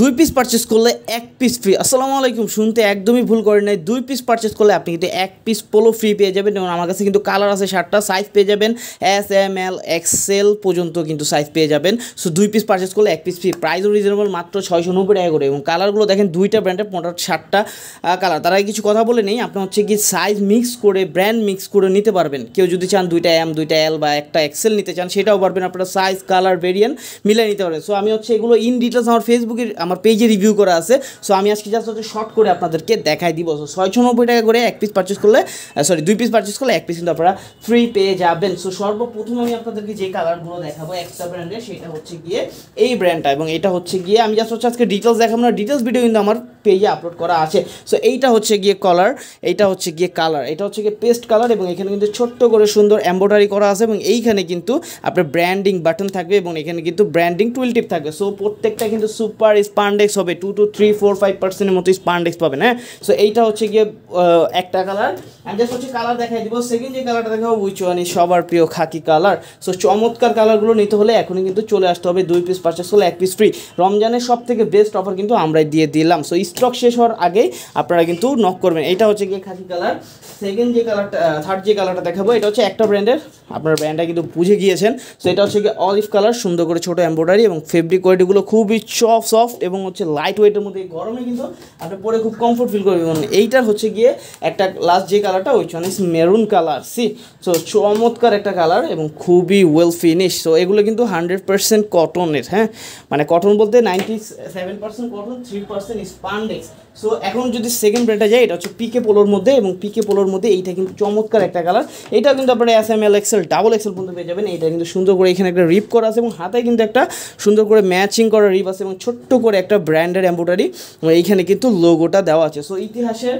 দুই piece purchase করলে এক পিস ফ্রি। আসসালামু আলাইকুম, শুনতে একদমই ভুল করেন নাই। দুই পিস পারচেস করলে আপনি কিন্তু এক পিস পোলো ফ্রি পেয়ে যাবেন। এবং আমার কাছে কিন্তু কালার আছে 7টা, সাইজ পেয়ে যাবেন এস এম এল এক্সেল পর্যন্ত কিন্তু সাইজ পেয়ে যাবেন। সো দুই পিস পারচেস করলে এক পিস ফ্রি, প্রাইসও রিজনেবল, মাত্র 690 টাকা করে। এবং কালারগুলো দেখেন দুইটা ব্র্যান্ডের 7টা কালার। তার আগে কিছু কথা বলে নেই, আপনি হচ্ছে কি সাইজ মিক্স করে ব্র্যান্ড মিক্স করে নিতে পারবেন। কেউ যদি চান দুইটা এম দুইটা এল বা একটা এক্সেল নিতে চান সেটাও পারবেন, আপনারা সাইজ কালার ভেরিয়েন্ট মিলিয়ে নিতে পারবেন। সো আমি হচ্ছে এগুলো ইন ডিটেলস আমার ফেসবুকের আমার পেজে রিভিউ করা আছে। সো আমি আজকে জাস্ট হচ্ছে শর্ট করে আপনাদেরকে দেখাই দিব। সো 690 টাকা করে এক পিস পারচেস করলে, দুই পিস পারচেস করলে এক পিস কিন্তু আপনারা ফ্রি পেয়ে যাবেন। সো সর্বপ্রথম আমি আপনাদেরকে যে কালারগুলো দেখাবো একটা ব্র্যান্ডের, সেটা হচ্ছে গিয়ে এই ব্র্যান্ডটা, এবং এটা হচ্ছে গিয়ে আমি জাস্ট হচ্ছে আজকে ডিটেলস দেখাবো না, ডিটেলস ভিডিও কিন্তু আমার পেজে আপলোড করা আছে। সো এইটা হচ্ছে গিয়ে কালার, এইটা হচ্ছে গিয়ে কালার, এটা হচ্ছে গিয়ে পেস্ট কালার, এবং এখানে কিন্তু ছোট্ট করে সুন্দর এমব্রয়ডারি করা আছে, এবং এইখানে কিন্তু আপনার ব্র্যান্ডিং বাটন থাকবে, এবং এখানে কিন্তু ব্র্যান্ডিং টুইল টিপ থাকবে। সো প্রত্যেকটা কিন্তু সুপার স্পান্ডেক্স হবে, 2 to 3-4-5% মতো স্পান্ডেক্স পাবেন। হ্যাঁ, সো এইটা হচ্ছে গিয়ে একটা কালার। আমি জাস্ট হচ্ছে কালার দেখাই দিব। সেকেন্ড যে কালারটা দেখাবো উইচ ওয়ান ইজ সবার প্রিয় খাকি কালার। সো চমৎকার কালারগুলো নিতে হলে এখনই কিন্তু চলে আসতে হবে। দুই পিস পারচেস করলে এক পিস ফ্রি। রমজানের সব থেকে বেস্ট অফার কিন্তু আমরাই দিয়ে দিলাম। সো স্টক শেষ হওয়ার আগেই আপনারা কিন্তু নক করবেন। এটা হচ্ছে গিয়ে খাকি কালার। সেকেন্ড যে কালারটা, থার্ড যে কালারটা দেখাবো, এটা হচ্ছে একটা ব্র্যান্ডের, আপনার ব্র্যান্ডটা কিন্তু বুঝে গিয়েছেন। সো এটা হচ্ছে গিয়ে অলিভ কালার, সুন্দর করে ছোটো এমব্রয়ডারি, এবং ফেব্রিক কোয়ালিটিগুলো খুবই সফট এবং হচ্ছে লাইট ওয়েটের মধ্যে। গরমে কিন্তু আপনি পরে খুব কমফোর্ট ফিল করবেন। এইটার হচ্ছে গিয়ে একটা লাস্ট যে কালারটা ওই one is maroon colour. So চমৎকার একটা কালার এবং খুবই ওয়েল ফিনিশ। সো এগুলো কিন্তু 100% কটনের। হ্যাঁ, মানে কটন বলতে 97% কটন, 3% স্পান্ডেক্স। সো এখন যদি সেকেন্ড ব্র্যান্ডটা যায়, এটা হচ্ছে পিকে পোলোর মধ্যে, এবং পিকে পোলোর মধ্যে এইটা কিন্তু চমৎকার একটা কালার। এটা কিন্তু আপনারা S M L XL double XL পর্যন্ত পেয়ে যাবেন। এইটা কিন্তু সুন্দর করে এখানে একটা রিপ করা আছে, এবং হাতায় কিন্তু একটা সুন্দর করে ম্যাচিং করা রিপ আছে, এবং ছোট্ট করে একটা ব্র্যান্ডের এমব্রয়ডারি, এইখানে কিন্তু লোগোটা দেওয়া আছে। সো ইতিহাসের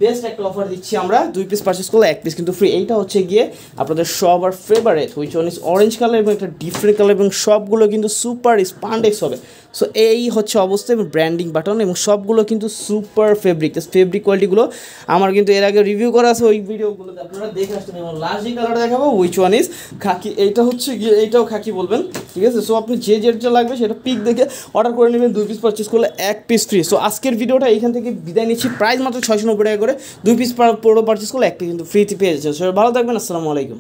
বেস্ট একটা অফার দিচ্ছি আমরা, দুই পিস পারচেস করলে এক পিস কিন্তু ফ্রি। এইটা হচ্ছে গিয়ে আপনাদের সবার favourite which one is orange colour, এবং একটা ডিফারেন্ট কালার, এবং সবগুলো কিন্তু সুপার স্পান্ডেক্স হবে। সো এই হচ্ছে অবস্থা, এবং ব্র্যান্ডিং বাটন, এবং সবগুলো কিন্তু সুপার ফেব্রিক কোয়ালিটিগুলো আমার কিন্তু এর আগে রিভিউ করা আছে, ওই ভিডিওগুলোতে আপনারা দেখে আসতে পারেন। এবং লাস্ট যে কালারটা দেখাবো উইচ ওয়ান ইজ খাকি। এইটা হচ্ছে গিয়ে, এইটাও খাকি বলবেন, ঠিক আছে। সো আপনি যেটা লাগবে সেটা পিক দেখে অর্ডার করে নেবেন। দুই পিস পারচেস করলে এক পিস ফ্রি। সো আজকের ভিডিওটা এইখান থেকে বিদায় নিচ্ছি। প্রাইস মাত্র 690 টাকা করে। দুই পিস পুরো পারচেস করলে এক পিস কিন্তু ফ্রিতে পেয়ে যাচ্ছে। সবাই ভালো থাকবেন, আসসালামু আলাইকুম।